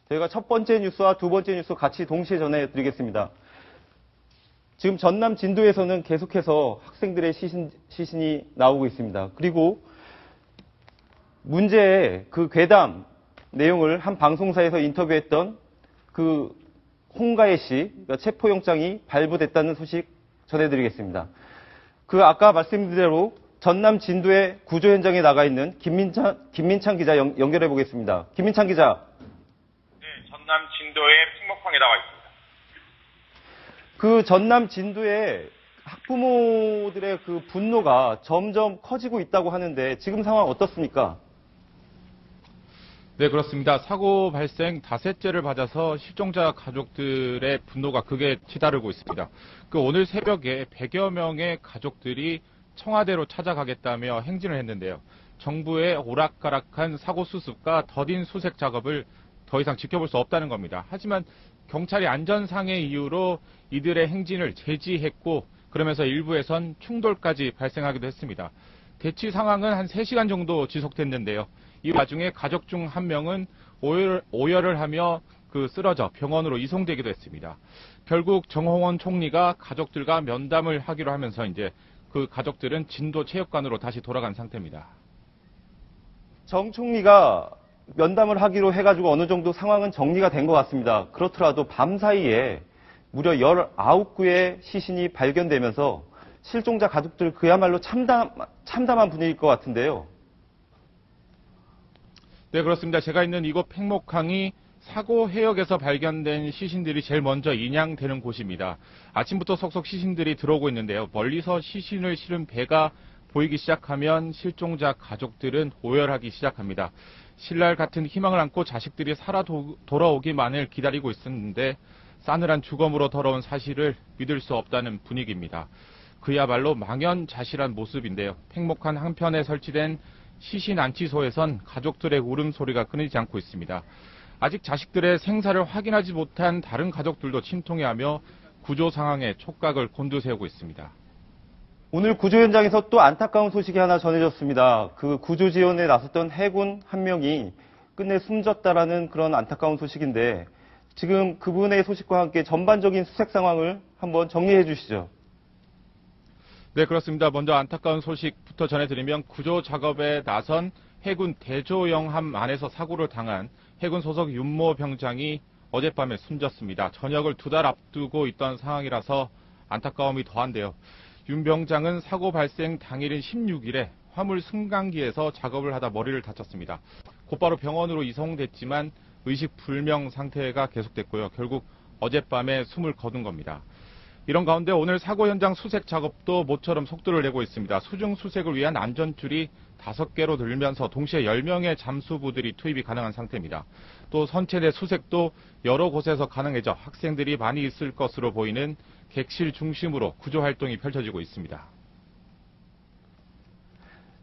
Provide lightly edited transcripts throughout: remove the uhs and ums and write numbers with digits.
저희가 첫 번째 뉴스와 두 번째 뉴스 같이 동시에 전해드리겠습니다. 지금 전남 진도에서는 계속해서 학생들의 시신이 나오고 있습니다. 그리고 문제의 그 괴담 내용을 한 방송사에서 인터뷰했던 그 홍가혜 씨, 그러니까 체포영장이 발부됐다는 소식 전해드리겠습니다. 그 아까 말씀드린 대로 전남 진도의 구조 현장에 나가 있는 김민찬 기자 연결해 보겠습니다. 김민찬 기자. 네, 전남 진도의 팽목항에 나와 있습니다. 그 전남 진도의 학부모들의 그 분노가 점점 커지고 있다고 하는데 지금 상황 어떻습니까? 네, 그렇습니다. 사고 발생 닷새째를 맞아서 실종자 가족들의 분노가 극에 치달르고 있습니다. 오늘 새벽에 100여 명의 가족들이 청와대로 찾아가겠다며 행진을 했는데요. 정부의 오락가락한 사고 수습과 더딘 수색 작업을 더 이상 지켜볼 수 없다는 겁니다. 하지만 경찰이 안전상의 이유로 이들의 행진을 제지했고 그러면서 일부에선 충돌까지 발생하기도 했습니다. 대치 상황은 한 3시간 정도 지속됐는데요. 이 와중에 가족 중 한 명은 오열을 하며 쓰러져 병원으로 이송되기도 했습니다. 결국 정홍원 총리가 가족들과 면담을 하기로 하면서 이제 그 가족들은 진도 체육관으로 다시 돌아간 상태입니다. 정 총리가 면담을 하기로 해가지고 어느 정도 상황은 정리가 된 것 같습니다. 그렇더라도 밤 사이에 무려 19구의 시신이 발견되면서 실종자 가족들 그야말로 참담한 분위기일 것 같은데요. 네, 그렇습니다. 제가 있는 이곳 팽목항이 사고 해역에서 발견된 시신들이 제일 먼저 인양되는 곳입니다. 아침부터 속속 시신들이 들어오고 있는데요. 멀리서 시신을 실은 배가 보이기 시작하면 실종자 가족들은 오열하기 시작합니다. 신랄 같은 희망을 안고 자식들이 살아 돌아오기만을 기다리고 있었는데 싸늘한 주검으로 더러운 사실을 믿을 수 없다는 분위기입니다. 그야말로 망연자실한 모습인데요. 팽목항 한편에 설치된 시신 안치소에선 가족들의 울음소리가 끊이지 않고 있습니다. 아직 자식들의 생사를 확인하지 못한 다른 가족들도 침통해하며 구조 상황에 촉각을 곤두세우고 있습니다. 오늘 구조 현장에서 또 안타까운 소식이 하나 전해졌습니다. 그 구조 지원에 나섰던 해군 한 명이 끝내 숨졌다라는 그런 안타까운 소식인데 지금 그분의 소식과 함께 전반적인 수색 상황을 한번 정리해 주시죠. 네, 그렇습니다. 먼저 안타까운 소식부터 전해드리면 구조 작업에 나선 해군 대조영함 안에서 사고를 당한 해군 소속 윤모 병장이 어젯밤에 숨졌습니다. 전역을 2달 앞두고 있던 상황이라서 안타까움이 더한데요. 윤 병장은 사고 발생 당일인 16일에 화물 승강기에서 작업을 하다 머리를 다쳤습니다. 곧바로 병원으로 이송됐지만 의식불명 상태가 계속됐고요. 결국 어젯밤에 숨을 거둔 겁니다. 이런 가운데 오늘 사고 현장 수색 작업도 모처럼 속도를 내고 있습니다. 수중 수색을 위한 안전줄이 5개로 늘면서 동시에 10명의 잠수부들이 투입이 가능한 상태입니다. 또 선체 내 수색도 여러 곳에서 가능해져 학생들이 많이 있을 것으로 보이는 객실 중심으로 구조 활동이 펼쳐지고 있습니다.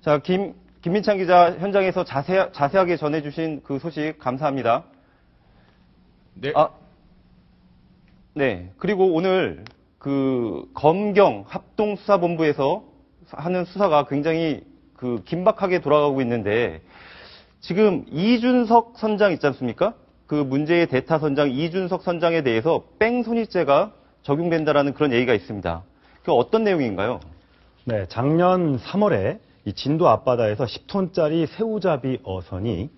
자, 김민찬 기자 현장에서 자세하게 전해주신 그 소식 감사합니다. 네. 네. 그리고 오늘 그 검경 합동수사본부에서 하는 수사가 굉장히 긴박하게 돌아가고 있는데 지금 이준석 선장 있지 않습니까? 그 문제의 대타 선장 이준석 선장에 대해서 뺑소니죄가 적용된다라는 그런 얘기가 있습니다. 그 어떤 내용인가요? 네, 작년 3월에 이 진도 앞바다에서 10톤짜리 새우잡이 어선이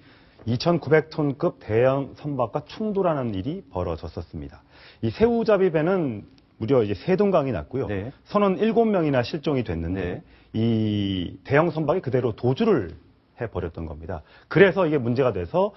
2,900톤급 대형 선박과 충돌하는 일이 벌어졌었습니다. 이 새우잡이 배는 무려 이제 세동강이 났고요. 네. 선원 7명이나 실종이 됐는데 네. 이 대형 선박이 그대로 도주를 해버렸던 겁니다. 그래서 이게 문제가 돼서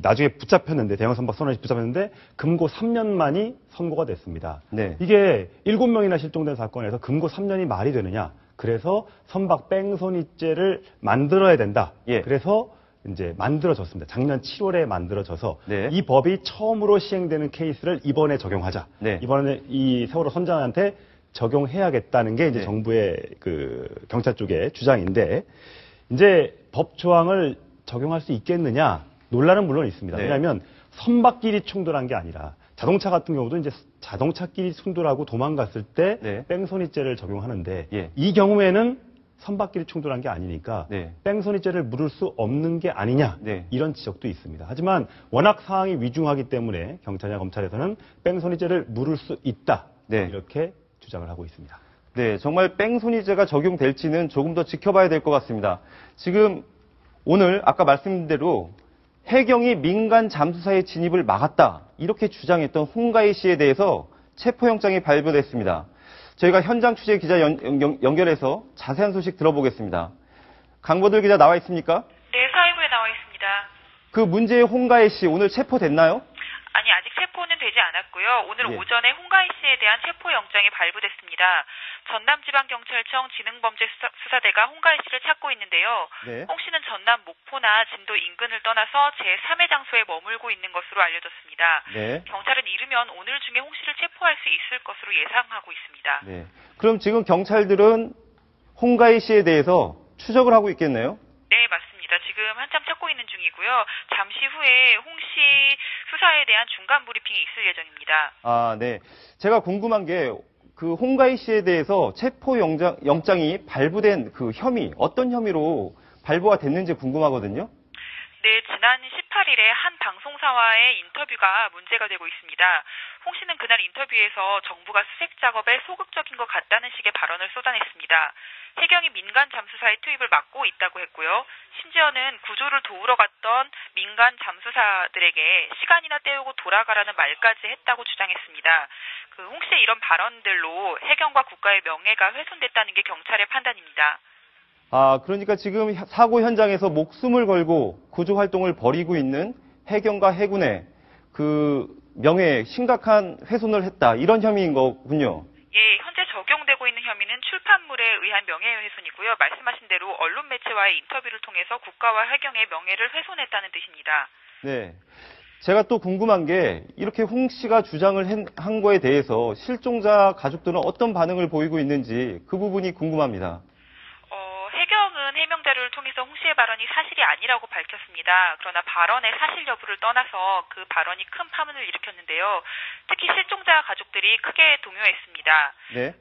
나중에 붙잡혔는데 대형 선박 선원이 붙잡혔는데 금고 3년 만이 선고가 됐습니다. 네. 이게 7명이나 실종된 사건에서 금고 3년이 말이 되느냐? 그래서 선박 뺑소니죄를 만들어야 된다. 예. 그래서 이제 만들어졌습니다. 작년 7월에 만들어져서 네. 이 법이 처음으로 시행되는 케이스를 이번에 적용하자. 네. 이번에 이 세월호 선장한테 적용해야겠다는 게 이제 네. 정부의 그 경찰 쪽의 주장인데 이제 법 조항을 적용할 수 있겠느냐 논란은 물론 있습니다. 네. 왜냐하면 선박끼리 충돌한 게 아니라 자동차 같은 경우도 이제 자동차끼리 충돌하고 도망갔을 때 네. 뺑소니죄를 적용하는데 예. 이 경우에는 선박끼리 충돌한 게 아니니까 네. 뺑소니죄를 물을 수 없는 게 아니냐 네. 이런 지적도 있습니다. 하지만 워낙 상황이 위중하기 때문에 경찰이나 검찰에서는 뺑소니죄를 물을 수 있다 네. 이렇게 주장을 하고 있습니다. 네, 정말 뺑소니죄가 적용될지는 조금 더 지켜봐야 될 것 같습니다. 지금 오늘 아까 말씀드린 대로 해경이 민간 잠수사의 진입을 막았다 이렇게 주장했던 홍가희 씨에 대해서 체포영장이 발부됐습니다. 저희가 현장 취재 기자 연결해서 자세한 소식 들어보겠습니다. 강보들 기자 나와 있습니까? 네, 사회부에 나와 있습니다. 그 문제의 홍가희 씨 오늘 체포됐나요? 아니, 아직 체포는 되지 않았고요. 오늘 예. 오전에 홍가희 씨에 대한 체포영장이 발부됐습니다. 전남지방경찰청 지능범죄수사대가 홍가희 씨를 찾고 있는데요. 네. 홍 씨는 전남 목포나 진도 인근을 떠나서 제3의 장소에 머물고 있는 것으로 알려졌습니다. 네. 경찰은 이르면 오늘 중에 홍 씨를 체포할 수 있을 것으로 예상하고 있습니다. 네. 그럼 지금 경찰들은 홍가희 씨에 대해서 추적을 하고 있겠네요? 네, 맞습니다. 지금 한참 찾고 있는 중이고요. 잠시 후에 홍 씨 수사에 대한 중간 브리핑이 있을 예정입니다. 아, 네. 제가 궁금한 게 그 홍가희 씨에 대해서 체포 영장이 발부된 그 혐의, 어떤 혐의로 발부가 됐는지 궁금하거든요. 네, 지난 18일에 한 방송사와의 인터뷰가 문제가 되고 있습니다. 홍 씨는 그날 인터뷰에서 정부가 수색 작업에 소극적인 것 같다는 식의 발언을 쏟아냈습니다. 해경이 민간 잠수사의 투입을 막고 있다고 했고요. 심지어는 구조를 도우러 갔던 민간 잠수사들에게 시간이나 때우고 돌아가라는 말까지 했다고 주장했습니다. 그 홍 씨의 이런 발언들로 해경과 국가의 명예가 훼손됐다는 게 경찰의 판단입니다. 아, 그러니까 지금 사고 현장에서 목숨을 걸고 구조 활동을 벌이고 있는 해경과 해군의 그 명예에 심각한 훼손을 했다. 이런 혐의인 거군요. 예, 현재 적용되고 있는 혐의는 출판물에 의한 명예훼손이고요. 말씀하신 대로 언론 매체와의 인터뷰를 통해서 국가와 해경의 명예를 훼손했다는 뜻입니다. 네. 제가 또 궁금한 게 이렇게 홍 씨가 주장을 한 거에 대해서 실종자 가족들은 어떤 반응을 보이고 있는지 그 부분이 궁금합니다. 해경은 해명 자료를 통해서 홍 씨의 발언이 사실이 아니라고 밝혔습니다. 그러나 발언의 사실 여부를 떠나서 그 발언이 큰 파문을 일으켰는데요. 특히 실종자 가족들이 크게 동요했습니다. 네.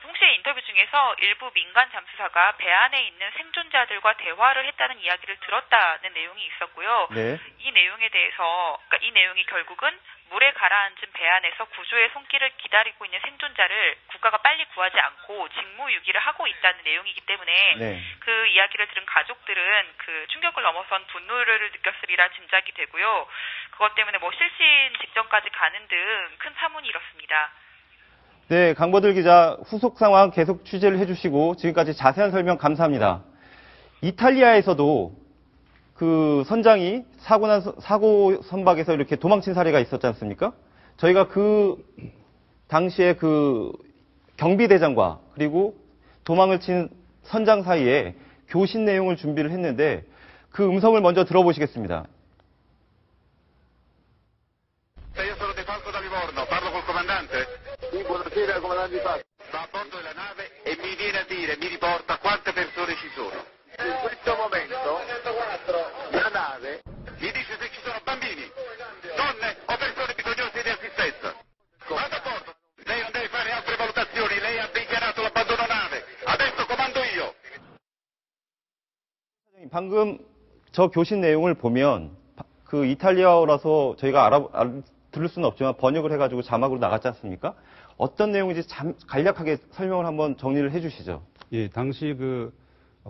홍 씨의 인터뷰 중에서 일부 민간 잠수사가 배 안에 있는 생존자들과 대화를 했다는 이야기를 들었다는 내용이 있었고요. 네. 이 내용에 대해서, 그러니까 이 내용이 결국은 물에 가라앉은 배 안에서 구조의 손길을 기다리고 있는 생존자를 국가가 빨리 구하지 않고 직무유기를 하고 있다는 내용이기 때문에 네. 그 이야기를 들은 가족들은 그 충격을 넘어선 분노를 느꼈으리라 짐작이 되고요. 그것 때문에 뭐 실신 직전까지 가는 등 큰 파문이 일었습니다. 네, 강보들 기자 후속 상황 계속 취재를 해주시고 지금까지 자세한 설명 감사합니다. 이탈리아에서도 그 선장이 사고 선박에서 이렇게 도망친 사례가 있었지 않습니까? 저희가 그 당시에 그 경비대장과 그리고 도망을 친 선장 사이에 교신 내용을 준비를 했는데 그 음성을 먼저 들어보시겠습니다. Io sono De Falco da Livorno, parlo col comandante? Sì, buonasera, comandante Di Falco. Va a bordo della nave e mi viene a dire, mi riporta quante persone ci sono. In questo momento la nave mi dice se ci sono bambini, donne o persone bisognose di assistenza. Vado a bordo. Lei non deve fare altre valutazioni, lei ha dichiarato l'abbandono nave. Adesso comando io. 방금 저 교신 내용을 보면 그 이탈리아어라서 저희가 들을 수는 없지만 번역을 해가지고 자막으로 나갔지 않습니까? 어떤 내용인지 간략하게 설명을 한번 정리를 해주시죠. 예, 당시 그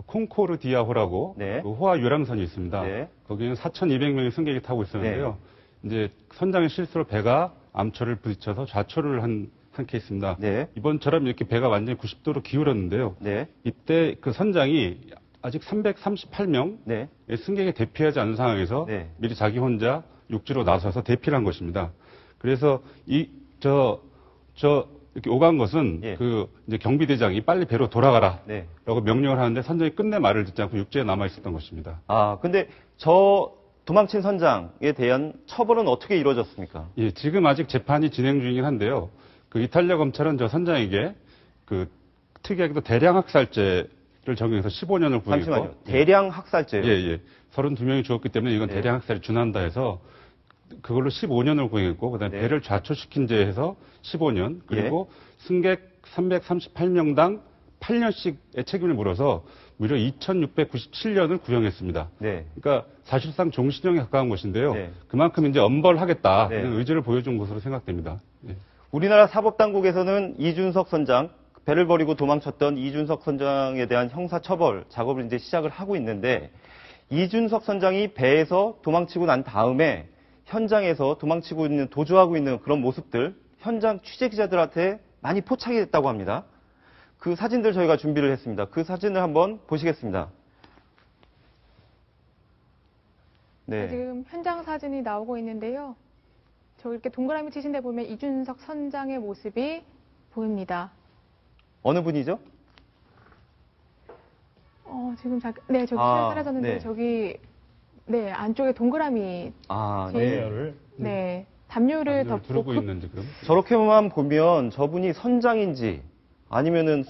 콩코르디아호라고 네. 그 호화 유람선이 있습니다. 네. 거기는 4,200명의 승객이 타고 있었는데요. 이제 선장의 실수로 배가 암초를 부딪혀서 좌초를 한 케이스입니다. 네. 이번처럼 이렇게 배가 완전히 90도로 기울었는데요. 네. 이때 그 선장이 아직 338명의 네. 승객에 대피하지 않은 상황에서 네. 미리 자기 혼자 육지로 나서서 대피를 한 것입니다. 그래서 이렇게 오간 것은 예. 그 이제 경비대장이 빨리 배로 돌아가라. 네. 라고 명령을 하는데 선장이 끝내 말을 듣지 않고 육지에 남아 있었던 것입니다. 아, 근데 저 도망친 선장에 대한 처벌은 어떻게 이루어졌습니까? 예, 지금 아직 재판이 진행 중이긴 한데요. 그 이탈리아 검찰은 저 선장에게 그 특이하게도 대량 학살죄를 적용해서 15년을 구형했고. 잠시만요. 대량 학살죄요? 예, 예. 32명이 죽었기 때문에 이건 네. 대량 학살이 준한다 해서 그걸로 15년을 구형했고, 그다음에 네. 배를 좌초시킨 죄에서 15년, 그리고 승객 338명당 8년씩의 책임을 물어서 무려 2697년을 구형했습니다. 네. 그러니까 사실상 종신형에 가까운 것인데요. 네. 그만큼 이제 엄벌하겠다 네. 이런 의지를 보여준 것으로 생각됩니다. 예. 우리나라 사법당국에서는 이준석 선장, 배를 버리고 도망쳤던 이준석 선장에 대한 형사처벌 작업을 이제 시작을 하고 있는데, 이준석 선장이 배에서 도망치고 난 다음에 현장에서 도주하고 있는 그런 모습들, 현장 취재 기자들한테 많이 포착이 됐다고 합니다. 그 사진들 저희가 준비를 했습니다. 그 사진을 한번 보시겠습니다. 네. 지금 현장 사진이 나오고 있는데요. 저 이렇게 동그라미 치신 데 보면 이준석 선장의 모습이 보입니다. 어느 분이죠? 지금 네, 저기 사라졌는데 네. 저기 네, 안쪽에 동그라미 네. 네, 담요를 덮고 두르고 있는 지금. 저렇게만 보면 저분이 선장인지 아니면은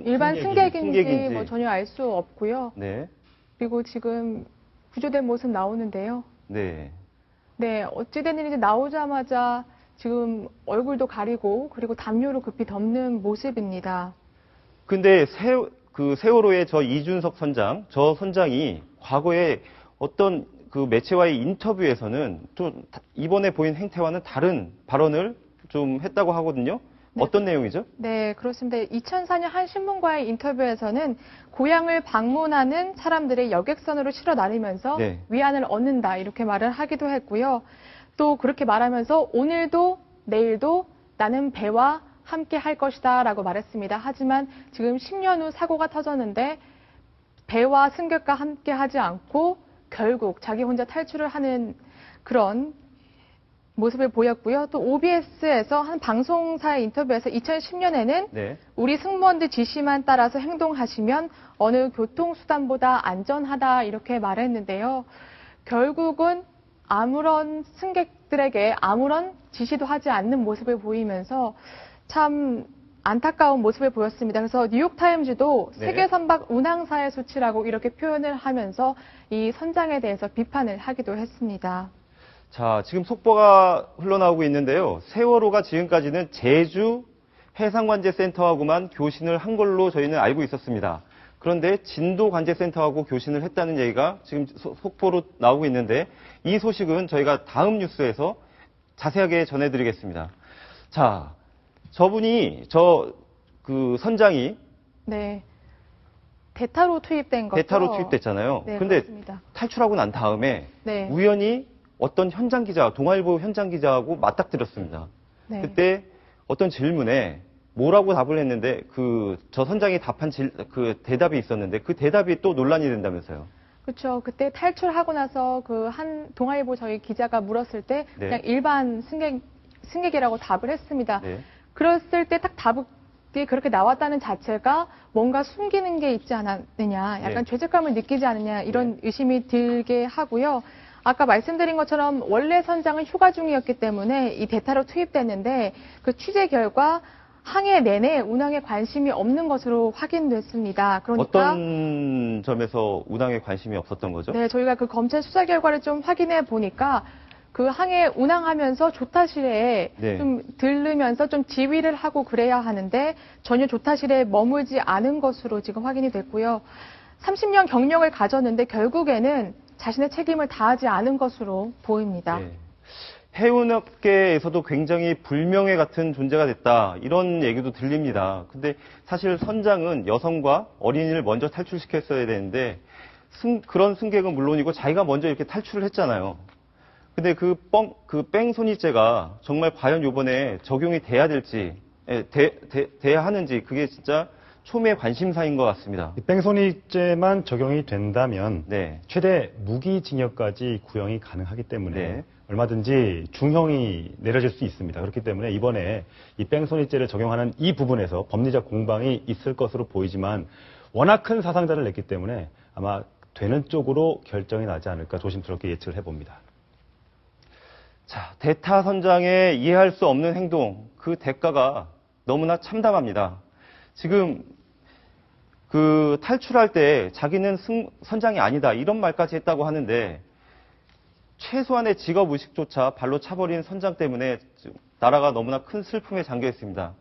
일반 승객인지 승객인지. 뭐 전혀 알 수 없고요. 네. 그리고 지금 구조된 모습 나오는데요. 네. 네, 어찌된 일인지 나오자마자 지금 얼굴도 가리고 그리고 담요로 급히 덮는 모습입니다. 근데 세월호의 저 이준석 선장, 저 선장이 과거에 어떤 그 매체와의 인터뷰에서는 좀 이번에 보인 행태와는 다른 발언을 좀 했다고 하거든요. 네. 어떤 내용이죠? 네, 그렇습니다. 2004년 한 신문과의 인터뷰에서는 고향을 방문하는 사람들의 여객선으로 실어 나르면서 네. 위안을 얻는다 이렇게 말을 하기도 했고요. 또 그렇게 말하면서 오늘도 내일도 나는 배와 함께 할 것이다 라고 말했습니다. 하지만 지금 10년 후 사고가 터졌는데 배와 승객과 함께 하지 않고 결국 자기 혼자 탈출을 하는 그런 모습을 보였고요. 또 OBS에서 한 방송사의 인터뷰에서 2010년에는 네. 우리 승무원들 지시만 따라서 행동하시면 어느 교통수단보다 안전하다 이렇게 말했는데요. 결국은 아무런 승객들에게 아무런 지시도 하지 않는 모습을 보이면서 참 안타까운 모습을 보였습니다. 그래서 뉴욕타임즈도 네. 세계 선박 운항사의 수치라고 이렇게 표현을 하면서 이 선장에 대해서 비판을 하기도 했습니다. 자, 지금 속보가 흘러나오고 있는데요. 세월호가 지금까지는 제주 해상관제센터하고만 교신을 한 걸로 저희는 알고 있었습니다. 그런데 진도관제센터하고 교신을 했다는 얘기가 지금 속보로 나오고 있는데, 이 소식은 저희가 다음 뉴스에서 자세하게 전해드리겠습니다. 자, 저분이 그 선장이 네, 대타로 투입된 거죠. 대타로 투입됐잖아요. 네, 근데 그렇습니다. 탈출하고 난 다음에 네. 우연히 어떤 현장 기자, 동아일보 현장 기자하고 맞닥뜨렸습니다. 네. 그때 어떤 질문에 뭐라고 답을 했는데 저 선장이 답한 그 대답이 있었는데 그 대답이 또 논란이 된다면서요. 그렇죠. 그때 탈출하고 나서 그 한 동아일보 저희 기자가 물었을 때 네. 그냥 일반 승객이라고 답을 했습니다. 네. 그랬을 때 딱 답이 그렇게 나왔다는 자체가 뭔가 숨기는 게 있지 않았느냐, 약간 네. 죄책감을 느끼지 않느냐 이런 의심이 들게 하고요. 아까 말씀드린 것처럼 원래 선장은 휴가 중이었기 때문에 이 대타로 투입됐는데 그 취재 결과 항해 내내 운항에 관심이 없는 것으로 확인됐습니다. 그러니까 어떤 점에서 운항에 관심이 없었던 거죠? 네, 저희가 그 검찰 수사 결과를 좀 확인해 보니까 그 항해 운항하면서 조타실에 네. 좀 들르면서 좀 지휘를 하고 그래야 하는데 전혀 조타실에 머물지 않은 것으로 지금 확인이 됐고요. 30년 경력을 가졌는데 결국에는 자신의 책임을 다하지 않은 것으로 보입니다. 네. 해운업계에서도 굉장히 불명예 같은 존재가 됐다, 이런 얘기도 들립니다. 근데 사실 선장은 여성과 어린이를 먼저 탈출시켰어야 되는데 그런 승객은 물론이고 자기가 먼저 이렇게 탈출을 했잖아요. 근데 그 뺑소니죄가 정말 과연 이번에 적용이 돼야 될지, 돼야 하는지, 그게 진짜 초미의 관심사인 것 같습니다. 이 뺑소니죄만 적용이 된다면 네. 최대 무기징역까지 구형이 가능하기 때문에 네. 얼마든지 중형이 내려질 수 있습니다. 그렇기 때문에 이번에 이 뺑소니죄를 적용하는 이 부분에서 법리적 공방이 있을 것으로 보이지만 워낙 큰 사상자를 냈기 때문에 아마 되는 쪽으로 결정이 나지 않을까 조심스럽게 예측을 해봅니다. 자, 대타 선장의 이해할 수 없는 행동, 그 대가가 너무나 참담합니다. 지금 탈출할 때 자기는 선장이 아니다, 이런 말까지 했다고 하는데 최소한의 직업 의식조차 발로 차버린 선장 때문에 나라가 너무나 큰 슬픔에 잠겨 있습니다.